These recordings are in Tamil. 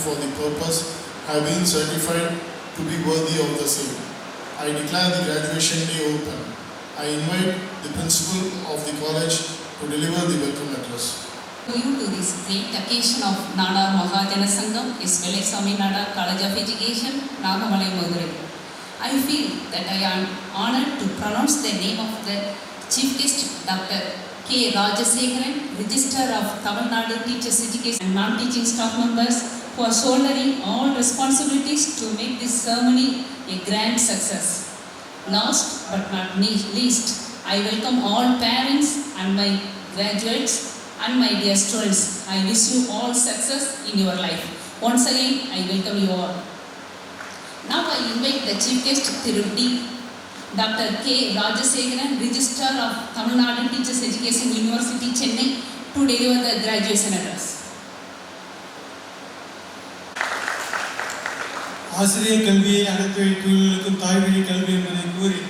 for the purpose have been certified to be worthy of the same. I declare the graduation day open. I invite the principal of the college to deliver the welcome address. Due to this great occasion of Nadar Mahajana Sangam, S.L.A. Swami Nadar College of Education, Nagamalai, Madurai, I feel that I am honored to pronounce the name of the Chief Guest, Dr. K. Rajasekharan, Registrar of Tamil Nadu Teachers Education and non-teaching staff members who are shouldering all responsibilities to make this ceremony a grand success. Last but not least, I welcome all parents and my graduates and my dear students. I wish you all success in your life. Once again, I welcome you all. Now I invite the Chief Guest, Thiru Dr. K. Rajasekharan, Registrar of Tamil Nadu Teachers Education University, Chennai, to deliver the graduation address. ஆசிரியர் கல்வியை அனைத்து வழிகளுக்கும் தாய்வழி கல்வி என்பதை கூறி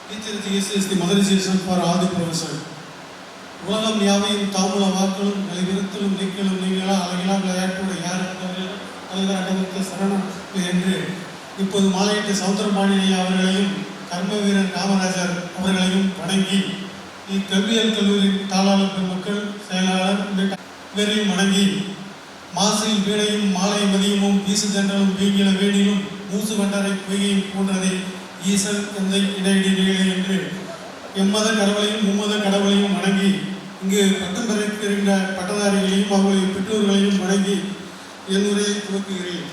teacher education is the mother education for all the profession. உலகம் யாவையும் தாமுல வாக்களும் நிலைவிருத்தலும் நீக்கலும் நீங்களா அழகிலா விளையாட்டோட யார் தலைவர் அடவத்த சரணம் என்று இப்போது மாலையிட்ட சௌந்தரபாணி அவர்களையும் கர்ம வீரர் காமராஜர் அவர்களையும் வணங்கி இக்கல்வியல் கல்லூரி தாளாளர் பெருமக்கள் செயலாளர் இவரையும் வணங்கி மாசில் வீணையும் மாலை மதியமும் வீசு தென்றலும் வீங்கில வேணிலும் மூசு வண்டரை பொய்கையும் போன்றதை ஈசன் எந்தை இடையிடையே என்று எம்மத கடவுளையும் மும்மத கடவுளையும் வணங்கி இங்கு பட்டம் பெறுகின்ற பட்டதாரிகளையும் அவர்களுடைய பெற்றோர்களையும் வணங்கி என் உரையை துவக்குகிறேன்.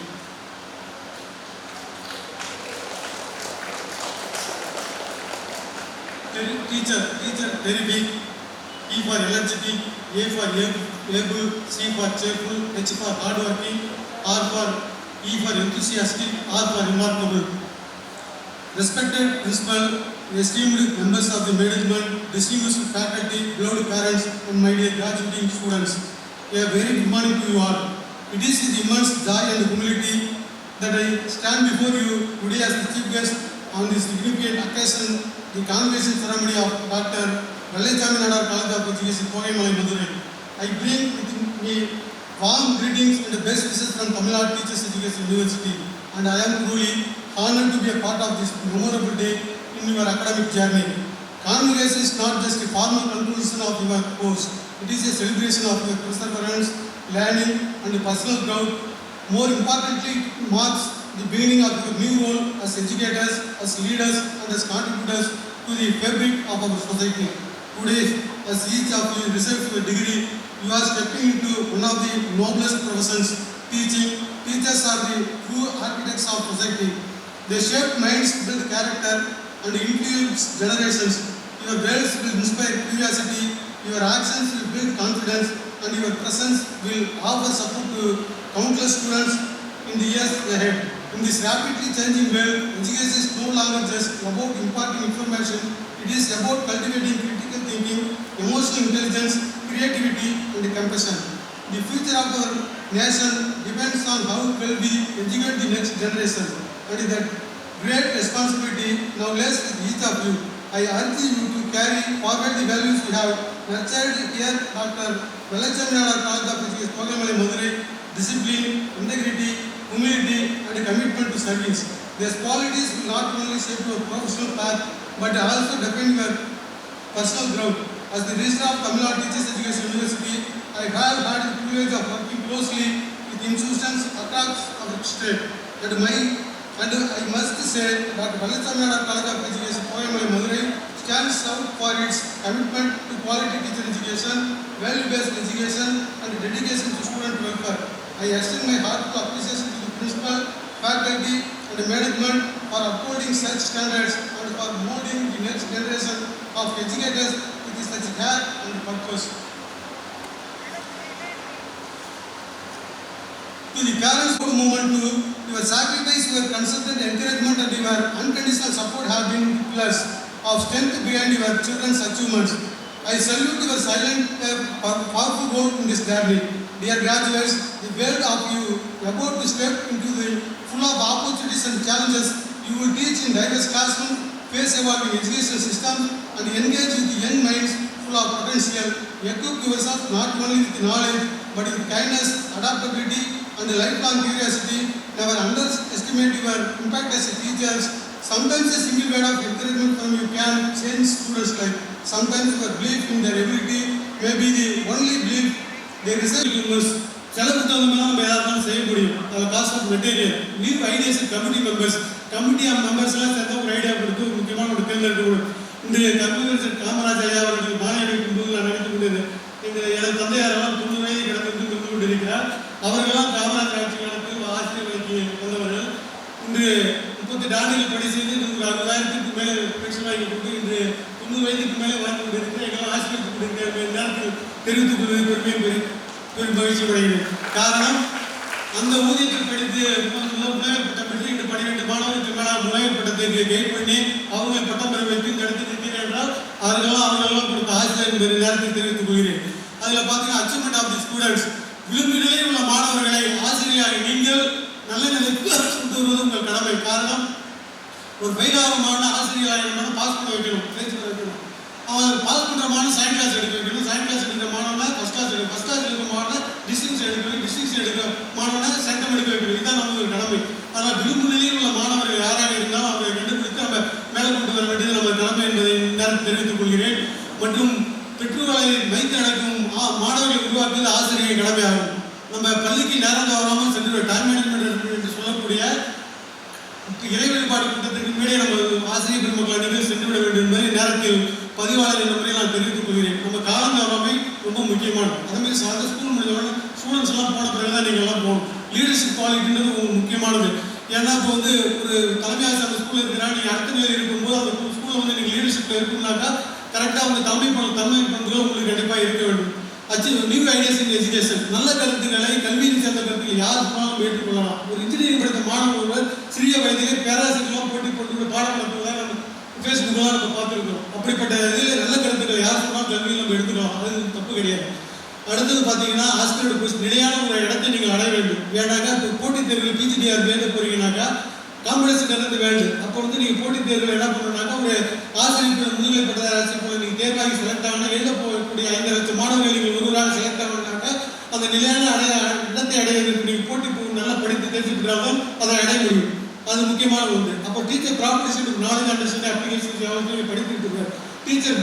Teacher very big. E for energetic, A for able, C for cheerful, H for hardworking, E for enthusiastic, R for remarkable. Respected principal, esteemed members of the management, distinguished faculty, beloved parents, and my dear graduating students, a very good morning to you all. It is with immense joy and humility that I stand before you today as the chief guest on this significant occasion, the convocation ceremony of Dr. S.L.A. Nadar College of Education, Kogai, Madurai. I bring with me warm greetings and the best wishes from Tamil Nadu Teachers Education University, and I am truly honored to be a part of this memorable day in your academic journey. Convocation is not just a formal conclusion of your course, it is a celebration of your perseverance, learning, and personal growth. More importantly, it marks the beginning of your new role as educators, as leaders, and as contributors to the fabric of our society. Today, as each of you receives your degree, you are stepping into one of the noblest professions, teaching. Teachers are the true architects of society. They shape minds, build character, and influence generations. Your words will inspire curiosity, your actions will build confidence, and your presence will offer support to countless students in the years ahead. In this rapidly changing world, education is no longer just about imparting information, it is about cultivating critical thinking, emotional intelligence, creativity, and compassion. The future of our nation depends on how well we educate the next generation, and that great responsibility now lies with each of you. I urge you to carry forward the values we have nurtured here, Dr. S.L.A. Nadar College of Education, Kogai, Madurai: discipline, integrity, humility, and a commitment to service. These qualities will not only shape your professional path, but also define your personal growth. As the Registrar of Tamil Nadu Teachers Education University, I have had the privilege of working closely with institutions across our state. And I must say that S.L.A. Nadar College of Education, Kogai, Madurai stands out for its commitment to quality teacher education, value-based education, and dedication to student welfare. I extend my heartfelt appreciation to the principal, faculty, and management for upholding such standards and for molding the next generation of educators with such care and purpose. To the parents who movement to your sacrifice, your consistent encouragement, and your unconditional support have been pillars of strength behind your children's achievements. I salute your silent, powerful role in this journey. Dear graduates, the world of you about to step into the full of opportunities and challenges. You will teach in diverse classrooms, face evolving education systems, and engage with young minds full of potential. Equip yourself not only with knowledge, but with kindness, adaptability, and lifelong curiosity. Never underestimate your impact as a teacher. Sometimes a single word of encouragement from you can change students' life. Sometimes your belief in their ability may be the only belief they receive. செலவு தகுந்தமாக நம்ம யாராலும் செய்ய முடியும். அதில் cost of material, leave ideas committee members, committee of மெம்பர்ஸ்லாம் சேர்ந்து ஒரு ஐடியா கொடுத்து ஒரு முக்கியமான ஒரு தேர்ந்தெடுக்கணும். இன்றைய கம்ப்யூட்டர் காமராஜ் ஐயா அவர்கள் மாலை அணிவிக்கும் போது நான் நினைத்துக் கொண்டது, எனது தந்தையாரெல்லாம் 90 வயது கடந்து இருந்து கொண்டிருக்கிறார். அவர்களெல்லாம் காமராஜ் ஆட்சி காலத்தில் ஆசிரியர் வேலைக்கு வந்தவர்கள். இன்று 38 ஆண்டுகள் பணி செய்து 60,000க்கு மேலே பென்ஷன் வாங்கி கொண்டு இன்று 90 வயதுக்கு மேலே வாழ்ந்து கொண்டிருக்கிற எங்களால் ஆசிரியர் கொண்டிருக்கிற நேரத்தில் தெரிவித்துக் கொள்வது பெரும் மகிழ்ச்சி அடைகிறேன். காரணம், அந்த ஊதியத்தில் படித்து முனைவர் பட்டம் பெற்று இன்று 12 மாணவர்களுக்கு மேலாக முனைவர் பட்டத்தை கைட் பண்ணி அவங்க பட்டம் பெற வைத்து இந்த இடத்தில் இருக்கிறேன் என்றால் அவர்களெல்லாம் கொடுத்த ஆசிரியர் என்பதை நேரத்தில் தெரிவித்துக் கொள்கிறேன். அதில் பார்த்தீங்கன்னா அச்சீவ்மெண்ட் ஆஃப் தி ஸ்டூடெண்ட்ஸ், விளிம்பு நிலையில் உள்ள மாணவர்களை ஆசிரியராக நீங்கள் நல்ல நிலைக்கு கொண்டு வருவது உங்கள் கடமை. காரணம், ஒரு ஃபெயிலாக மாணவன் ஆசிரியராக பாஸ் பண்ண வைக்கணும், வைக்கணும். அவன் பாஸ் பண்ணுற மாணவன் செகண்ட் கிளாஸ் எடுக்க வைக்கணும், செகண்ட் கிளாஸ் எடுக்கிற மாணவனை ஃபஸ்ட் கிளாஸ் எடுக்கணும், ஃபஸ்ட் கிளாஸ் எடுக்கிற மாணவனை டிஸ்டிங்ஸ் எடுக்கணும், டிஸ்டிங்ஸ் எடுக்கிற மாணவனை சென்டம் எடுக்க வைக்கணும். இதுதான் நமக்கு ஒரு கடமை. ஆனால் விளிம்பு நிலையில் உள்ள மாணவர்கள் யாராக இருந்தாலும் அவர்களை கண்டுபிடித்து நம்ம மேலே கொண்டு வர வேண்டியது நம்ம கடமை என்பதை நேரம் தெரிவித்துக் கொள்கிறேன். மற்றும் பெற்றோர்களை வைத்து நடக்கும் மாணவர்களை உருவாக்குவது ஆசிரியர் கடமையாகும். நம்ம பள்ளிக்கு நேரம் தவறாமல் சென்று டைம் மேனேஜ்மெண்ட் என்று சொல்லக்கூடிய இறை வழிபாடு கூட்டத்திற்கு மேலே நம்ம ஆசிரியர் பெருமக்கள் அனைவரும் சென்று விட வேண்டும் என்பதை நேரத்தில் பதிவாளர் நம்பரை நான் தெரிவித்துக் கொள்கிறேன். நம்ம காலம் தவறாமை ரொம்ப முக்கியமானது. அதேமாதிரி சாத ஸ்கூல் முடிஞ்சவொடனே ஸ்டூடெண்ட்ஸ் எல்லாம் போன பிறகு தான் நீங்கள் எல்லாம் போகணும். லீடர்ஷிப் குவாலிட்டின்றது முக்கியமானது. ஏன்னா இப்போ வந்து ஒரு தலைமை ஆசிரியர் அந்த ஸ்கூலில் இருக்கிறா, நீங்கள் அடுத்த நிலையில் இருக்கும்போது அந்த ஸ்கூலில் வந்து நீங்கள் லீடர்ஷிப்பில் இருக்குன்னாக்கா கரெக்டாக அவங்க தன்மை பண்புகள் உங்களுக்கு கண்டிப்பாக இருக்க வேண்டும். நியூ ஐடியாஸ் இன் எஜுகேஷன், நல்ல கருத்துக்களை கல்வியில் சேர்ந்த கருத்துக்கள் யார் சொன்னாலும் ஏற்றுக்கொள்ளலாம். ஒரு இன்ஜினியரிங் படித்த மாணவர் ஒருவர் சிறிய வயதிலே பேராசிரியர்களாம் போட்டி போட்டு பாடம் நடத்துவதாக நம்ம ஃபேஸ்புக்கெலாம் நம்ம பார்த்துருக்கோம். அப்படிப்பட்ட இதில் நல்ல கருத்துக்களை யார் சொன்னாலும் கல்வியில் நம்ம எடுத்துக்கலாம், அது தப்பு கிடையாது. அடுத்தது பார்த்தீங்கன்னா ஆசிரியரோட போஸ்ட் நிலையான ஒரு இடத்தை நீங்கள் அடைய வேண்டும். ஏன்னாக்கா இப்போ போட்டித் தேர்வுகள் பிஜிடிஆர் எழுத போறீங்கன்னாக்கா காம்படிஷன் இருந்து வேண்டும். அப்போ வந்து நீங்கள் போட்டித் தேர்வில் என்ன பண்ணணும்னாக்கா ஒரு ஆசிரியர் முதுகலை பட்டதாரி ஆசிரியர் போல நீங்கள் தேர்வாகி செலக்ட் ஆகணும். எழுத போகக்கூடிய 5 லட்சம் மாணவர்கள் நீங்கள் ஒருவராக செலக்ட் ஆகணும்னாக்கா அந்த நிலையான இடத்தை அடைவதற்கு நீங்கள் போட்டி நல்லா படித்து தெரிஞ்சுக்கிறாலும் அதை அடைய முடியும். அது முக்கியமான ஒன்று. அப்போ teacher property knowledge understanding applications அவங்களுக்கு படித்துட்டு இருக்காரு. Teacher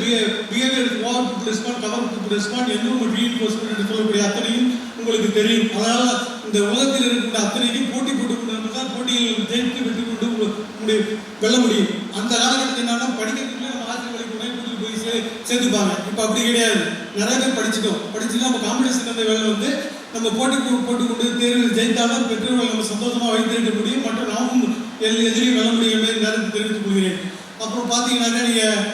behaviour over to respond, cover to respond, எந்த ரீஇன்ஃபோர்ஸ்மெண்ட் என்று சொல்லக்கூடிய அத்தனையும் உங்களுக்கு தெரியும். அதனால் இந்த உலகத்தில் இருக்கக்கூடிய அத்தனையும் போட்டி போட்டு கொண்டு தான் போட்டியில் ஜெயித்து வெற்றி கொண்டு வெல்ல முடியும். அந்த காலகட்டத்தில் என்னன்னா படிக்கிறதுக்குள்ளே நம்ம ஆசிரியர்களை கூட்டிட்டு போய் சேர்த்துப்பாங்க. இப்போ அப்படி கிடையாது. நிறைய பேர் படிச்சுட்டு நம்ம காம்படிஷன் அந்த வேலை வந்து நம்ம போட்டுக்கொண்டு தேர்வில் ஜெயித்தாலும் பெற்றோர்கள் நம்ம சந்தோஷமாக வைத்திருக்க முடியும். மற்றும் நாமும் எதிரையும் வெல்ல முடியும் என்பதை நேரத்தை தெரிவித்துக் கொள்கிறேன். அப்புறம் பார்த்தீங்கன்னாக்கா நீங்கள்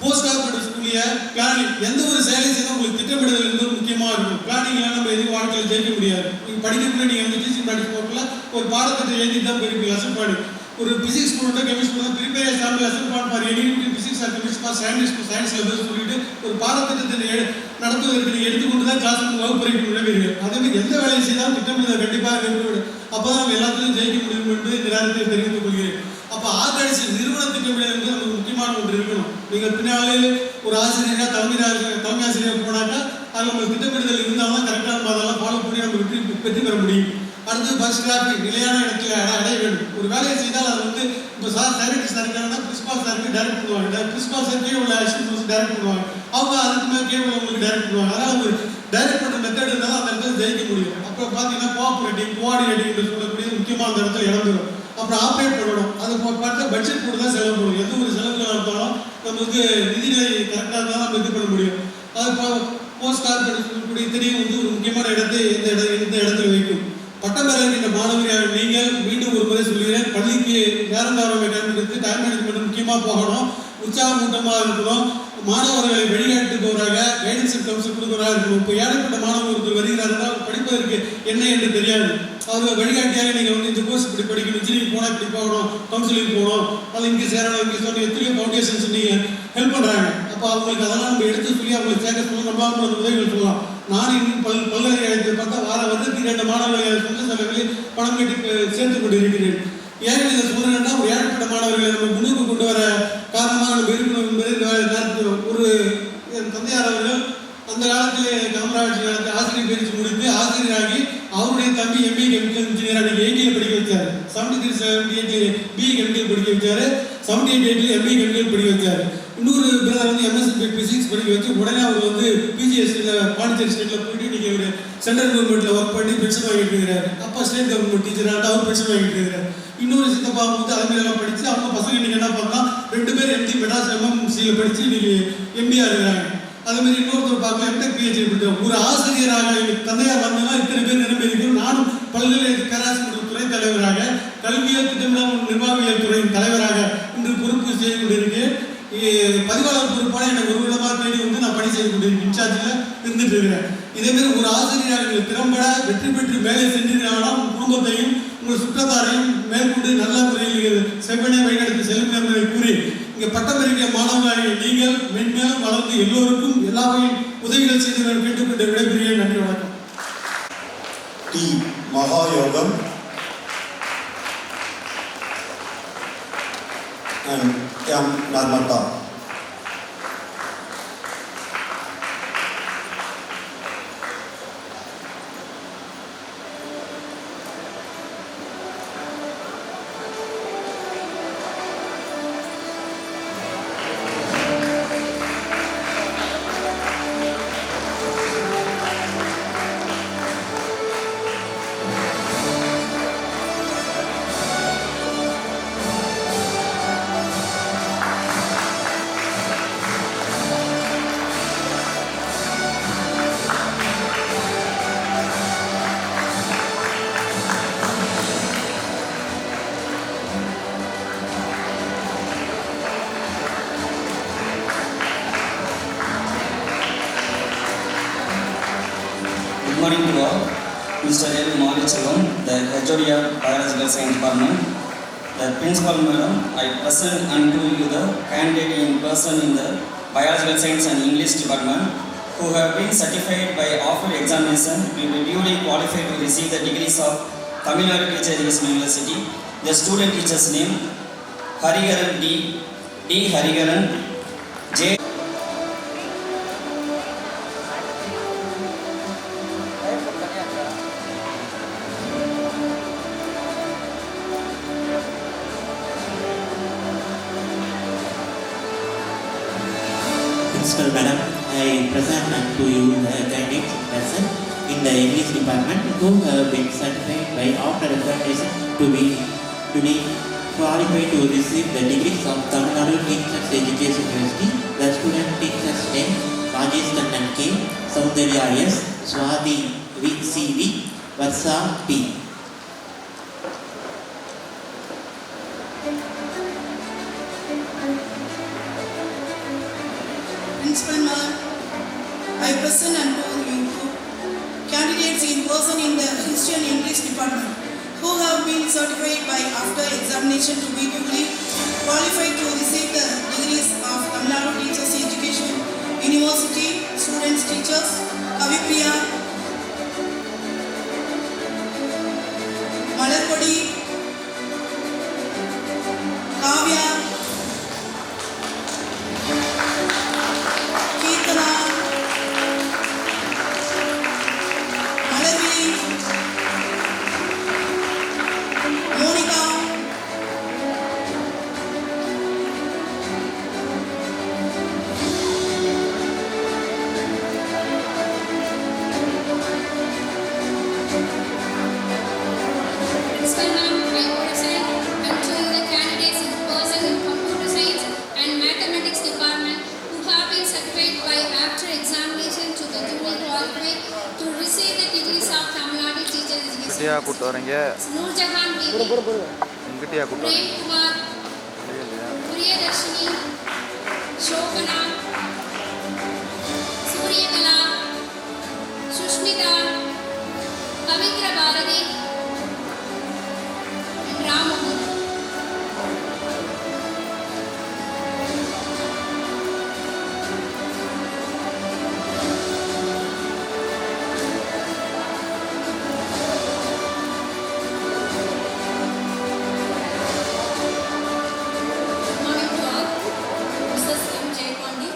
போஸ்ட் கார்பரேட் ஸ்கூலிய பிளானிங், எந்த ஒரு செயலை செய்தால் உங்களுக்கு திட்டமிடுதல் என்பது முக்கியமாக இருக்கும். பிளானிங்லாம் நம்ம எதுவும் வாழ்க்கையில் ஜெயிக்க முடியாது. நீங்கள் படிக்கிறதுக்குள்ள நீங்கள் வந்து டீச்சிங் ப்ராக்டிஸ் போகல ஒரு பாடத்திட்ட எழுதி தான் போயிருப்பீங்க. லெசன் பாடி ஒரு பிசிக்ஸ் ஸ்டூடெண்ட் கெமிஸ்ட்ரி தான் prepare sample lesson pot for any physics R chemistry for science levels சொல்லிட்டு ஒரு பாடத்திட்டத்தை நடத்துவதற்கு நீங்கள் எடுத்துக்கொண்டு தான் கிளாஸ் வகுப்பறைக்கு நுழைவீர்கள். அதேமாதிரி எந்த வேலையை செய்தாலும் திட்டமிடுதல் கண்டிப்பாக வேண்டும். அப்போ தான் நம்ம எல்லாத்துலையும் ஜெயிக்க முடியும் என்று இந்த நேரத்தில் தெரிவித்துக் கொள்கிறேன். அப்போ ஆர்கனைசேஷன் நிறுவன திட்டமிடல் வந்து நமக்கு முக்கியமான ஒன்று இருக்கணும். நீங்கள் பின்னாலே ஒரு ஆசிரியராக தலைமை ஆசிரியர் போனாக்கா அது நம்மளுக்கு திட்டமிடுதல் இருந்தால் தான் கரெக்டாக நம்ம அதெல்லாம் ஃபாலோ பண்ணி நம்ம வெற்றி பெற முடியும். அடுத்து பஸ் டிராஃபிக் நிலையான இடத்துல அடைய வேண்டும். ஒரு வேலையை செய்தால் அது வந்து இப்போ டைரக்டர் சார் இருக்காங்கன்னா பிரின்சிபால் சாருக்கு டைரக்ட் பண்ணுவாங்க. பிரின்சிபால் சார் கீழே உள்ள அசிஸ்டன்ட் டைரக்ட் பண்ணுவாங்க. அவங்க அதுக்கு மேலே கீழே உள்ளவங்களுக்கு டைரக்ட் பண்ணுவாங்க. அதனால் ஒரு டைரக்ட் பண்ணுற மெத்தட் இருந்தால் அந்த இடத்துல ஜெயிக்க முடியும். அப்புறம் பார்த்தீங்கன்னா கோஆர்டினேட்டிங் என்று சொல்லக்கூடிய முக்கியமாக அந்த இடத்துல இறந்துடும். அப்புறம் ஆப்ரேட் பண்ணணும். அது பார்த்தா பட்ஜெட் போட்டு தான் செலவு பண்ணணும். எந்த ஒரு செலவுகள் இருந்தாலும் நம்ம வந்து நிதிநிலை கரெக்டாக இருந்தால் நம்ம இது பண்ண முடியும். அது போஸ்ட் கார்பரேட் சொல்லக்கூடிய தெரியும் வந்து ஒரு முக்கியமான இடத்தை இந்த இடத்துல வைக்கும். பட்டம் பெற இருக்கின்ற மாணவர்கள் நீங்கள் மீண்டும் ஒரு முறை சொல்கிறேன், பள்ளிக்கு நேரம் கவர்மெண்ட் டைம் மேனேஜ்மெண்ட் முக்கியமாக போகணும். உற்சாகமூட்டமாக இருக்கணும். மாணவர்களை வழிகாட்டுபவராக கைடன்ஸ் கவுன்சில் கொடுக்குறவராக இருக்கணும். இப்போ ஏழைப்பட்ட மாணவர்கள் வருகிறார்கள், படிப்பதற்கு என்ன என்று தெரியாது. அவர்கள் வழிகாட்டியாக நீங்கள் வந்து இந்த கோர்ஸ் இப்படி படிக்கணும், இன்ஜினியரிங் போனால் இப்படி போகணும், கவுன்சிலிங் போகணும், அது இங்கே சேரணும், இங்கே சொன்ன எத்தனையோ ஃபவுண்டேஷன்ஸ் நீங்கள் ஹெல்ப் பண்ணுறாங்க. அப்போ அவங்களுக்கு அதெல்லாம் நம்ம எடுத்து சொல்லி அவங்களுக்கு சேர்க்க சொல்லணும். நம்மளால் அந்த உதவிகள் சொல்லலாம். நான் இன்னும் பல்கலைக்கழகத்தை பார்த்தா வருடத்துக்கு 2 மாணவர்கள் சொந்த செலவில் பணம் கட்டி சேர்த்து கொண்டு இருக்கிறேன். ஏன் இதை சொல்கிறேன்னா ஒரு ஏழைப்பட்ட மாணவர்களை நம்ம முன்னுக்கு கொண்டு வர காரணமாக நம்ம இருக்கணும் என்பதை நேரத்தில் ஒரு தந்தையார் அவர்கள் அந்த காலத்தில் காமராஜ் காலத்தில் ஆசிரியர் பயிற்சி முடித்து ஆசிரியராகி அவருடைய தம்பி எம்ஏ கெமிக்கல் இன்ஜினியர் அன்னைக்கு 80ல் படிக்க வச்சாரு. 73-78 பிஇ கெமிக்கல் படிக்க வச்சாரு. 78-8 எம்ஏ கெமிக்கல் படிக்க வச்சாரு. இன்னொரு பிரதர் வந்து எம்எஸ்சி பிசிக்ஸ் படிக்க வச்சு உடனே அவர் வந்து பிஜிஎஸ்டியில் பாண்டிச்சேரி ஸ்டேட்டில் போயிட்டு இன்னைக்கு ஒரு சென்ட்ரல் கவர்மெண்ட்டில் ஒர்க் பண்ணி பென்ஷன் வாங்கிட்டு இருக்கிறாரு. அப்பா ஸ்டேட் கவர்மெண்ட் டீச்சராக அவர் பென்ஷன் வாங்கிட்டு இருக்கிறாரு. இன்னொரு சித்தப்பா வந்து அதுமாதிரிலாம் படித்து அவங்க பசங்க இன்னைக்கு என்ன பார்த்தா 2 பேர் எம்டி மெட்ராஸ் எம்எம்சியில் படித்து இன்னைக்கு எம்பியாக இருக்கிறாங்க. அதேமாதிரி இன்னொருத்தர் பார்க்கலாம் எம்டெக் பிஹெச்டி படித்தோம். ஒரு ஆசிரியராக எங்கள் தந்தையார் வந்தோம்னா இத்தனை பேர் நிரம்பி இருக்கிறோம். நானும் பல்கலைக்கழக பேராசிரியர் துறை தலைவராக கல்வியியல் திட்டமிடல் நிர்வாகியல் துறையின் தலைவராக இன்று பொறுப்பு செய்து கொண்டிருக்கேன். பதிவாளர் பொறுப்பான எனக்கு ஒரு விதமாக தேடி வந்து நான் பணி செய்து கொண்டிருக்கேன். இன்சார்ஜில் இருந்துட்டு இருக்கிறேன். இதேமாதிரி ஒரு ஆசிரியராக நீங்கள் திறம்பட வெற்றி பெற்று வேலை செஞ்சீங்கன்னா உங்கள் குடும்பத்தையும் உங்கள் சுற்றத்தாரையும் மேற்கொண்டு நல்ல முறையில் செவ்வனே வழிநடத்தி செல்லும் என்பதை கூறி இங்கே பட்டமளிக்க மாணவர்களாக நீங்கள் மென்மேலும் வளர்ந்து எல்லோருக்கும் எல்லா வகையும் உதவிகள் செய்து கேட்டுக்கொண்டு விடைபெறுகிறேன். நன்றி, வணக்கம். T Mahayogam and M. Narmata. Good morning to all. Mr. L. Malichalam, the HOD of Biological Science Department, the Principal Madam, I present unto you the candidate in person in the Biological Science and English Department who have been certified by offered examination will be duly qualified to receive the degrees of Tamil Nadu Teacher Education University. The student teacher's name Hariharan D. Hariharan, J. Principal Madam, I present unto you the candidates present in the English department who have been certified by after examination to be qualified to receive the degrees of Tamil Nadu Teachers Education University. The student teachers name Rajesh Kannan K, Soundarya S, Swati V C V, Varsa P. Principal Ma'am, I present unto you candidates in person in the History and English Department who have been certified by after examination to be duly qualified to receive the degrees of Tamil Nadu Teachers Education University. Students, teachers, Kavipriya, Malarpadi, Kavya, Keerthana, Malavi, Monica, Principal Ma'am, I present unto you the candidates in person in Computer Science and Mathematics Department who have been certified by after examination to the duly qualified to receive the degrees of Tamil Nadu Teachers Education. Noorjahan Bibi, Prem Kumar, Priyadarshini, Shobana, Suryakala, Sushmita, Pavitra Bharati, and Ramamohan. Good morning to all. Mrs. M. J. Pandi,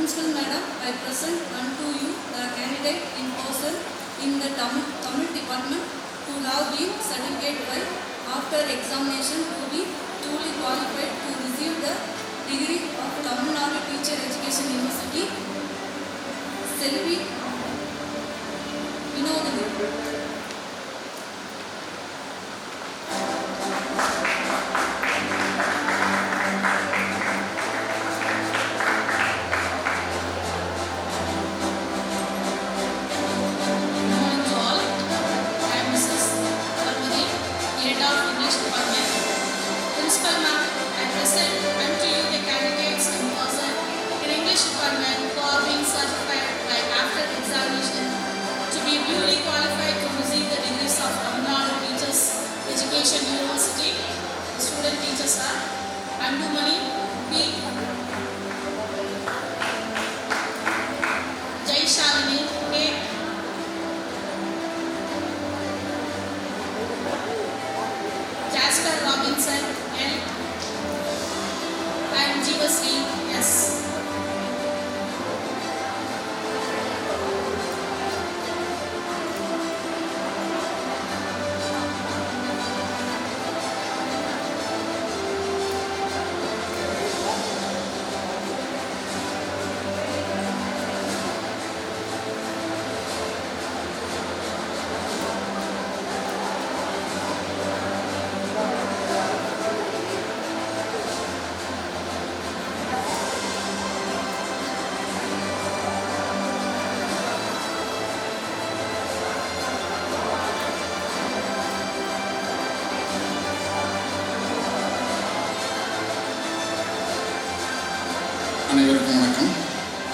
Principal Madam, I present unto you the candidate in person in the Tamil department who have been certified by after examination to be duly qualified to receive the degree of Tamil Nadu Teacher Education University, Selvi Vinodani. Principal Ma'am, I present unto you the candidates in person in English department who are being certified by after examination to be duly qualified to receive the degrees of Tamil Nadu Teachers Education University. The student teachers are Andumani P. Jaishalini K. Jasper Robinson L. and Jivasri S. அனைவருக்கும் வணக்கம்.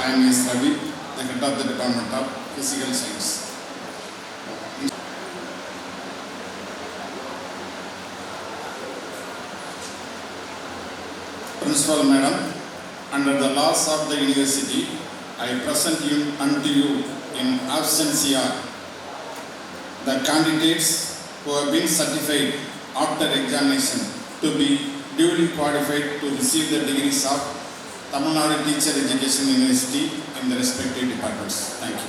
I am S. Ravi, the head of the Department of Physical Science. Principal Madam, under the laws of the university, I present unto you in absentia the candidates who have been certified after examination to be duly qualified to receive the degrees of Tamil Nadu Teacher Education University in the respective departments. Thank you.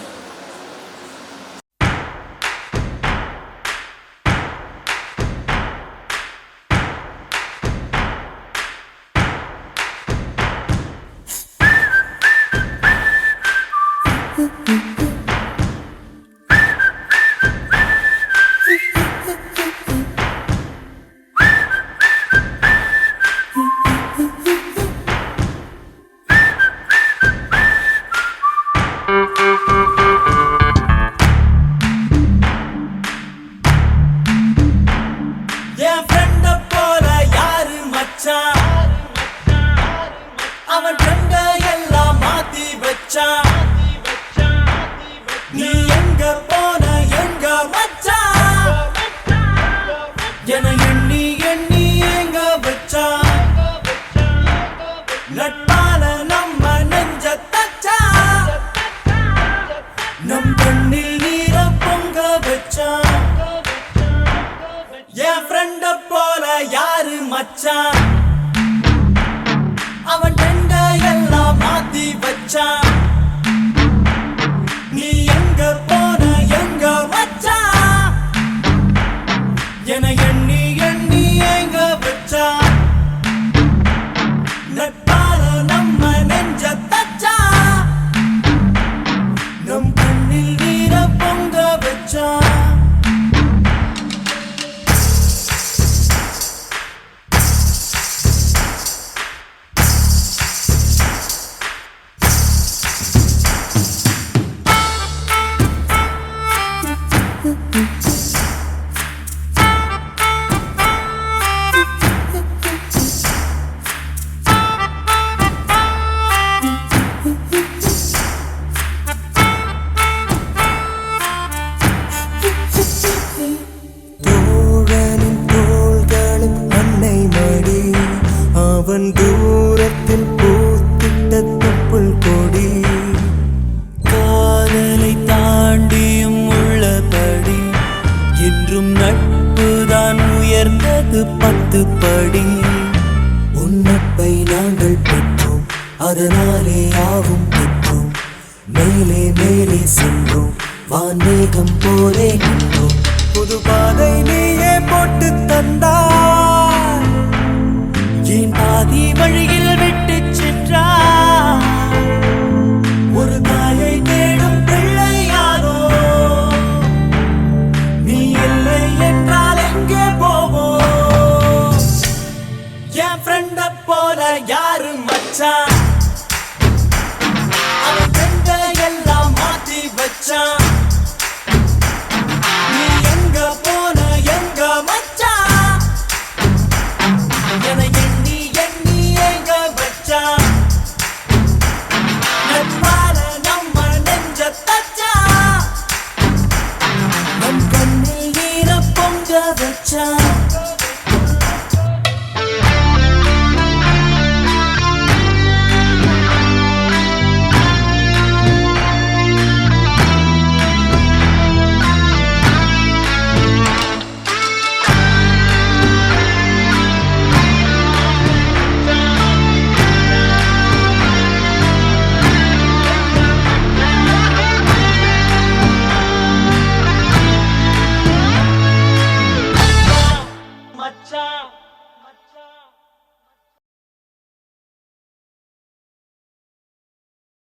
அவன் ரெண்ட எல்லாம் மாத்தி வச்சான். நீ எங்க போன எங்க மச்சான் என எண்ணி எண்ணி எங்க வச்சான். நட்பால நம்ம நெஞ்ச தச்சான். நம் கண்ணில் நீர பொங்க வச்சான். உன்னாலே ஆகும் பெற்றோம் மேலே மேலே சென்றோம் வான்மேகம் போலே நின்றோம் புது பாதை நீயே போட்டு தந்தாய் என் பாதி வழியில் விட்டு சென்றாய் ஒரு தாயை தேடும் பிள்ளையாரோ நீ இல்லை என்றால் எங்கே போவோம் என் ஃப்ரெண்ட போல யாரு மச்சான் அவன் ஃப்ரெண்ட எல்லாம் மாத்தி வச்சான்